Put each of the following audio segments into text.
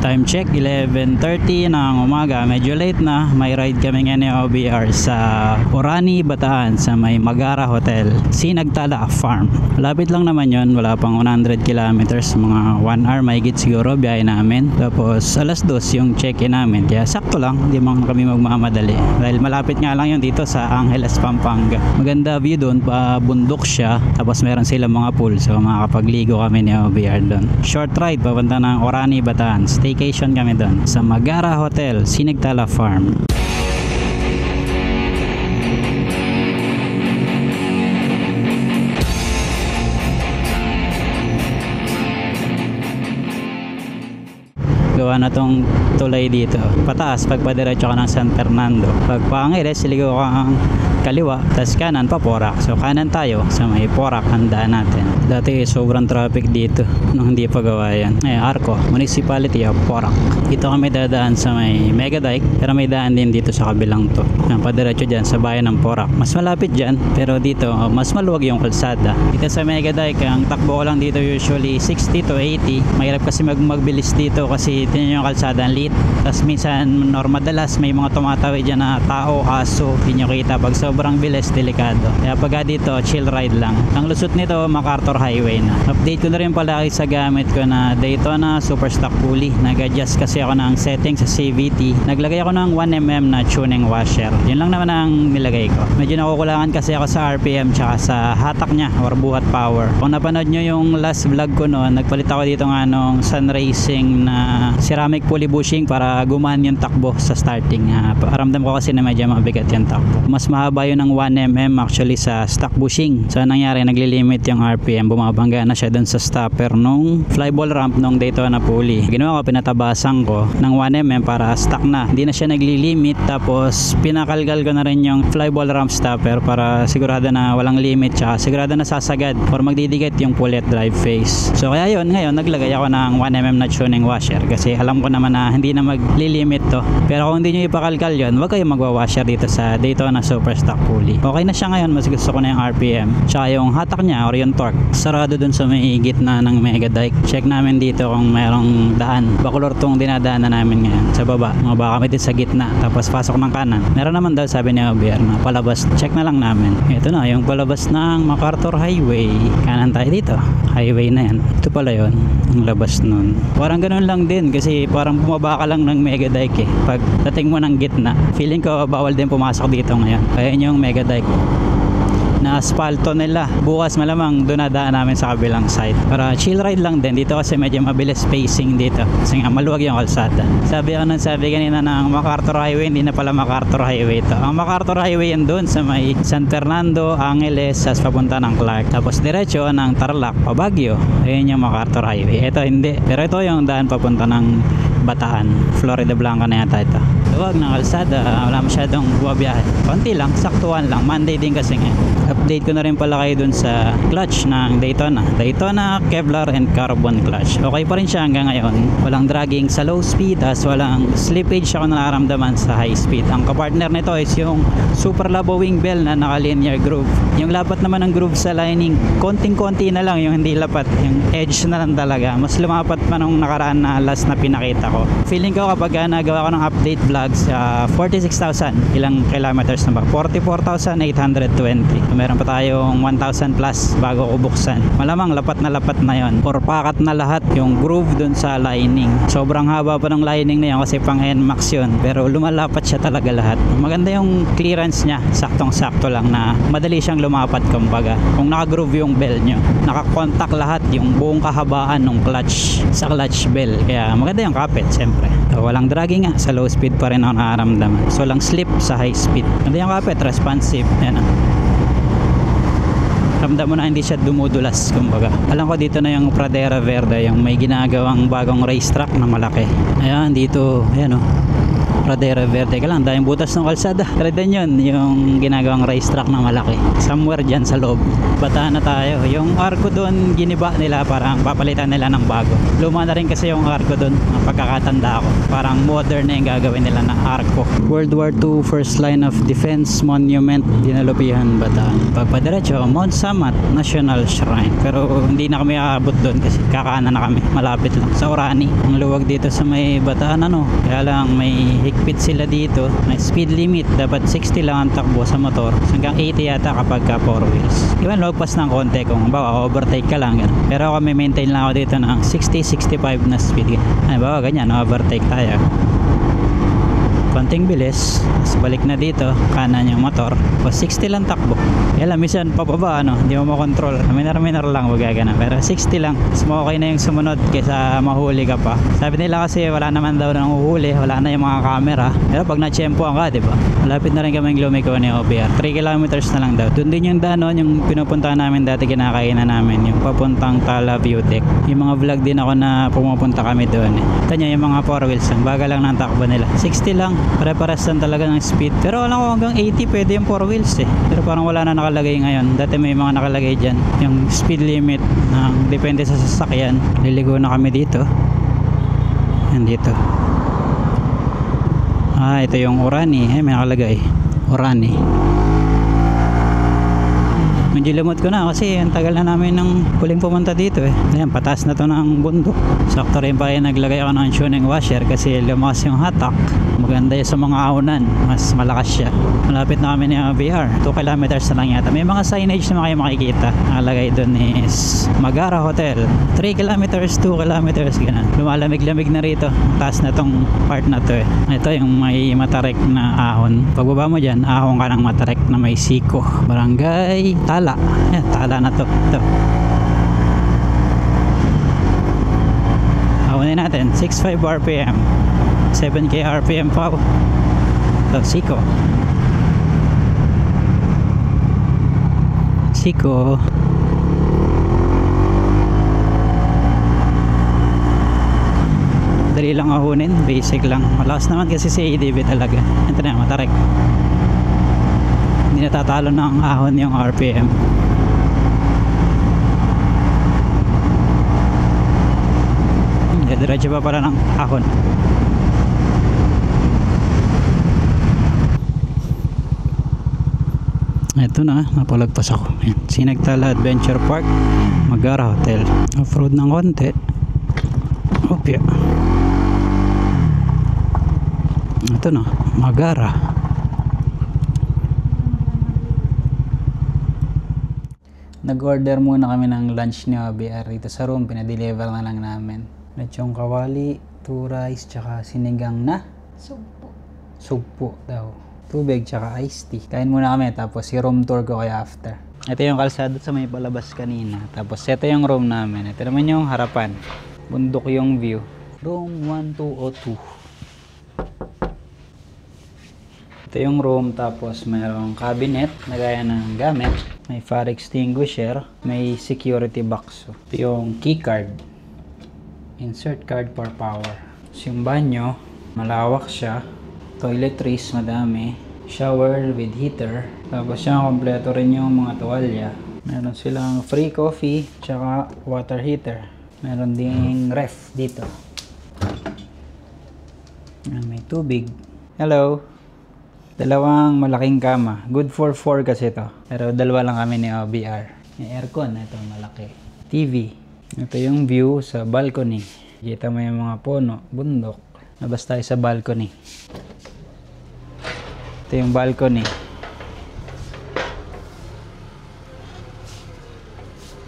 Time check 11:30 ng umaga. Medyo late na. May ride kami ngayon ni OBR sa Orani, Bataan sa may Magara Hotel, Sinagtala Farm. Malapit lang naman yon, wala pang 100 kilometers, mga 1 hour mahigit siguro biyahe namin. Tapos alas 2 yung check-in namin, kaya sakto lang, hindi man kami magmamadali dahil malapit nga lang yun dito sa Angeles, Pampanga. Maganda view doon, pa bundok siya, tapos meron silang mga pool, so makapagligo kami ni OBR doon. Short ride papunta ng Orani, Bataan. Staycation kami doon sa Magara Hotel, Sinagtala Farm. Gawa na tong tulay dito. Pataas pag padiretso ka ng San Fernando. Pag pa-Angeles, siligaw kang kaliwa, tas kanan pa Porac. So kanan tayo sa may Porac ang daan natin. Dati sobrang traffic dito nung hindi pa gawa yan. Arco, Municipality of Porac. Dito kami dadaan sa may Megadike, pero may daan din dito sa kabilang to. Padiretso dyan sa bayan ng Porac. Mas malapit dyan, pero dito mas maluwag yung kalsada. Dito sa Megadike, ang takbo ko lang dito usually 60 to 80. Mahirap kasi magbilis dito kasi tingnan yung kalsada ang liit. Tapos minsan madalas may mga tumatawid dyan na tao, aso, hindi nyo kita. Pag sobrang bilis, delikado. Kaya pag dito, chill ride lang. Ang lusot nito, MacArthur Highway na. Update ko na rin pala sa gamit ko na Daytona Super Stock Pulley. Nag-adjust kasi ako ng setting sa CVT. Naglagay ako ng 1mm na tuning washer. Yun lang naman ang nilagay ko. Medyo nakukulangan kasi ako sa RPM tsaka sa hatak niya or buhat power. Kung napanood nyo yung last vlog ko noon, nagpalit ako dito nga nung Sun Racing na ceramic pulley bushing para gumaan yung takbo sa starting. Paramdam ko kasi na medyo mabigat yung takbo. Mas mahaba yun ng 1mm actually sa stock bushing. So nangyari, naglilimit yung RPM. Bumabangga na siya dun sa stopper nung flyball ramp nung Daytona pulley. Ginawa ko, pinatabasan ko ng 1mm para stock na. Hindi na siya naglilimit. Tapos pinakalgal ko na rin yung flyball ramp stopper para sigurado na walang limit tsaka sigurado na sasagad or magdidikit yung pulley at drive face. So kaya yun, ngayon naglagay ako ng 1mm na tuning washer kasi alam ko naman na hindi na maglilimit to. Pero kung hindi nyo ipakalkal yun, huwag kayong magwa-washer dito sa Daytona Super Stock Pulley. Okay na siya ngayon, mas gusto ko na yung RPM tsaka yung hatak niya or yung torque. Sarado dun sa may gitna ng Megadike. Check namin dito kung merong daan. Bacolor tong dinadaanan namin ngayon sa baba. Baka kami dito sa gitna tapos pasok ng kanan. Meron naman daw, sabi ni OBR na palabas. Check na lang namin. Ito na yung palabas ng MacArthur Highway. Kanan tayo dito. Highway na yan. Ito pala yun, ang labas nun. Parang ganun lang din kasi parang bumaba ka lang ng Megadike pag dating mo ng gitna. Feeling ko bawal din pumasok dito ngayon. Ayan yung Megadike na asphalto nila. Bukas malamang doon nadaan namin sa kabilang side. Para chill ride lang din. Dito kasi medyo mabilis spacing dito. Kasi nga maluwag yung kalsada. Sabi kanina ng MacArthur Highway, hindi na pala MacArthur Highway ito. Ang MacArthur Highway yan doon sa may San Fernando, Angeles, as papunta ng Clark. Tapos diretso ng Tarlac, pa Baguio. Ayun yung MacArthur Highway. Ito hindi. Pero ito yung daan papunta ng Bataan. Florida Blanca na yata ito. Luwag ng kalsada, wala masyadong buwabiyahe. Konti lang, saktuhan lang. Monday din kasi ngayon. Update ko na rin pala kayo dun sa clutch ng Daytona. Daytona Kevlar and Carbon clutch. Okay pa rin siya hanggang ngayon. Walang dragging sa low speed as walang slippage ako nararamdaman sa high speed. Ang kapartner nito is yung Super Labo wing bell na naka-linear groove. Yung lapat naman ng groove sa lining, konting-konti na lang yung hindi lapat. Yung edge na lang talaga. Mas lumapat pa nung nakaraan na last na pinakita ko. Feeling ko kapag nagawa ko ng update vlogs, 46,000. Ilang kilometers na ba? 44,820. Meron pa tayong 1,000 plus bago ko buksan. Malamang lapat na yon or pakat na lahat yung groove dun sa lining. Sobrang haba pa ng lining na yun kasi pang NMAX yun, pero lumalapat siya talaga lahat. Maganda yung clearance niya, saktong-sakto lang na madali siyang lumapat kumbaga. Kung naka-groove yung bell nyo, naka-contact lahat yung buong kahabaan ng clutch sa clutch bell. Kaya maganda yung kapit, siyempre. Walang dragging nga, sa low speed pa rin ako nakaramdaman. So lang slip sa high speed. Maganda yung kapit, responsive. Yan ah. Ramdam mo na hindi siya dumudulas kumbaga. Alam ko dito na yung Pradera Verde, yung may ginagawang bagong racetrack na malaki. Ayan dito, ayan oh. Pradera Verde ka lang, dahil butas ng kalsada. Tara din yun, yung ginagawang racetrack na malaki. Somewhere dyan sa loob. Bataan na tayo. Yung arko doon, giniba nila, parang papalitan nila ng bago. Luma na rin kasi yung arko doon, ang pagkakatanda ko. Parang modern na yung gagawin nila na arko. World War II First Line of Defense Monument, Dinalupihan, Bataan. Pagpadiretso, Mount Samat National Shrine. Pero hindi na kami aabot doon kasi kakaanan na kami. Malapit lang sa Orani. Ang luwag dito sa may Bataan, ano. Kaya lang may higpit sila dito. May speed limit. Dapat 60 lang ang takbo sa motor. Hanggang 80 yata kapag ka 4 wheels. Iwan, lagpas ng konti kung bawa overtake ka lang. Ganun. Pero kami maintain lang ako dito ng 60-65 na speed. Ano ba, ganyan, overtake tayo. Konting bilis, tapos balik na dito, kanan yung motor, o 60 lang takbo. Kaya lang, minsan pababa, ano, hindi mo makontrol. Minor lang, wag gagana. Pero 60 lang, mas okay na yung sumunod kaysa mahuli ka pa. Sabi nila kasi wala naman daw nang uhuli, wala na yung mga camera. Pero pag na-tsempoan ka, diba? Malapit na rin kaming lumiko ni OBR. 3 kilometers na lang daw. Doon din yung daan, yung pinupunta namin dati, kinakainan namin, yung papuntang Tala Beautech. Yung mga vlog din ako na pumupunta kami doon. Ito nyo, yung mga 4 wheels, ang baga lang ng takbo nila. 60 lang. Pare-pares lang talaga ng speed. Pero alam ko hanggang 80 pwede yung 4 wheels eh. Pero parang wala na nakalagay ngayon. Dati may mga nakalagay dyan. Yung speed limit ng depende sa sasakyan. Liligo na kami dito. Yan dito. Ito yung Orani. May nakalagay. Orani. Medyo lumot ko na kasi ang tagal na namin nang huling pumunta dito eh. Ayan, pataas na to ng bundok. Sakto rin pa yung naglagay ako ng tuning washer kasi lumakas yung hatak. Maganda yun sa mga aunan. Mas malakas siya. Malapit na kami ni VR. 2 kilometers na lang yata. May mga signage na kayo makikita. Nakalagay doon is Magara Hotel. 3 kilometers, 2 kilometers. Ganun. Lumalamig-lamig na rito. Taas na tong part na to eh. Ito yung may matarek na ahon. Pagbaba mo dyan, ahon ka ng matarek na may siko. Barangay Tala. Ayan, Tala na to. Ito. Ahonin natin. 6.5 RPM. 7k RPM pa. Ito, Siko. Siko. Dali lang ahonin. Basic lang. Malakas naman kasi si ADB talaga. Ito na, matarek. Hindi natatalo ng ahon yung RPM. Diretso pa pala ng ahon. Ito na, napalagpas ako. Ayan. Sinagtala Adventure Park, Magara Hotel. Off-road ng konti. Okay. Ito na, Magara. Nag-order muna kami ng lunch ni OBR dito sa room. Pinadeliver na lang namin. Lechong kawali, 2 rice, tsaka sinigang na sugpo daw. Tubig, tsaka iced tea. Kain muna kami, tapos si room tour ko kaya after. Ito yung kalsada sa may palabas kanina. Tapos ito yung room namin. Ito naman yung harapan. Bundok yung view. Room 1202. Ito yung room, tapos mayroong cabinet na gaya ng gamit. May fire extinguisher. May security box. Ito yung key card. Insert card for power. So yung banyo, malawak siya. Toiletries, madami. Shower with heater. Tapos siya, kompleto rin yung mga tuwalya. Meron silang free coffee, tsaka water heater. Meron ding ref dito. May tubig. Hello. Dalawang malaking kama. Good for 4 kasi to. Pero dalawa lang kami ni OBR. May aircon. Ito malaki. TV. Ito yung view sa balcony. Kita mo yung mga puno, bundok. Labas tayo sa balcony. Ito yung balcony.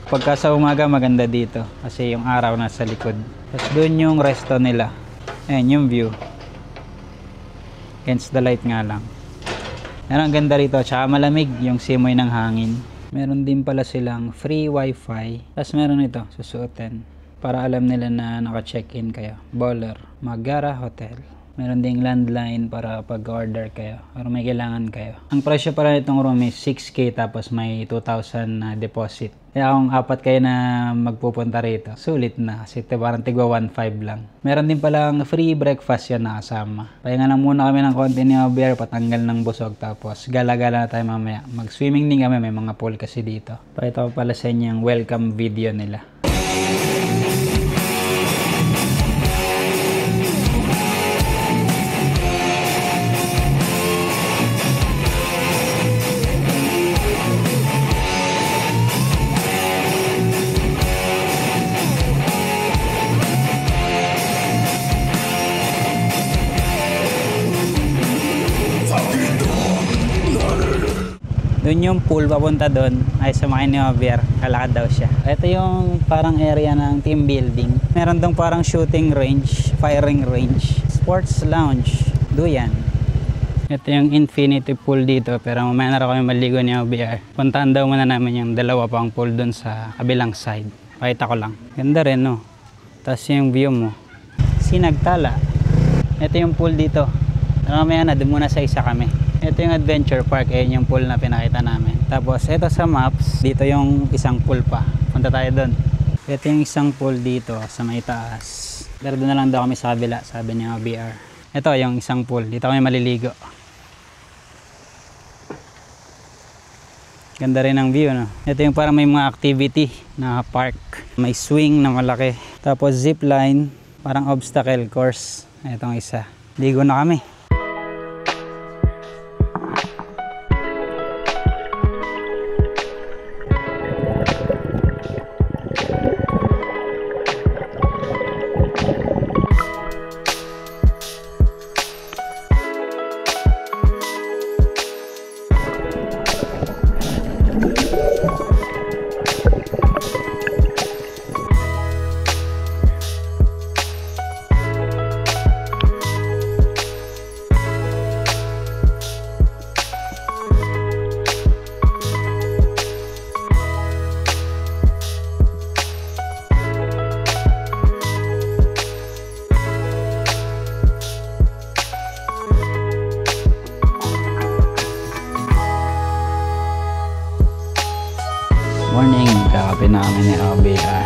Pagka sa umaga maganda dito kasi yung araw nasa likod. Tapos doon yung resto nila. Ayan yung view. Against the light nga lang. Pero ang ganda rito, tsaka malamig yung simoy ng hangin. Meron din pala silang free wifi. Tapos meron ito, susuotin. Para alam nila na naka-check-in kayo. Baller, Magara Hotel. Meron ding landline para pag-order kayo or may kailangan kayo. Ang presyo pala nitong room is 6K tapos may 2,000 na deposit. Kaya kung apat kayo na magpupunta rito, sulit na kasi parang tigwa 1.5 lang. Meron din palang free breakfast yan na kasama. Pahinga lang muna kami ng konti ni Javier, patanggal ng busog, tapos gala-gala na tayo mamaya. Mag-swimming din kami, may mga pool kasi dito. Pakita ko pala sa inyo yung welcome video nila. Doon yung pool papunta doon ay sumakay ni Javier, kalakad daw siya. Ito yung parang area ng team building. Meron dong parang shooting range, firing range, sports lounge, duyan. Ito yung infinity pool dito, pero mamaya na rin kami maligo ni Javier. Puntahan daw muna namin yung dalawa pang pool doon sa kabilang side. Pakita ko lang. Ganda rin, no? Tapos yung view mo, Sinagtala. Ito yung pool dito. Pero mamaya na, doon muna sa isa kami. Ito yung adventure park, ayun yung pool na pinakita namin. Tapos ito sa maps, dito yung isang pool pa. Punta tayo doon. Ito yung isang pool dito sa may taas. Pero doon na lang daw kami sa kabila, sabi niya BR. Ito yung isang pool, dito kami maliligo. Ganda rin ang view, no? Ito yung parang may mga activity na park. May swing na malaki. Tapos zipline, parang obstacle course. Itong isa. Ligo na kami. Morning, kakape namin ni Javier.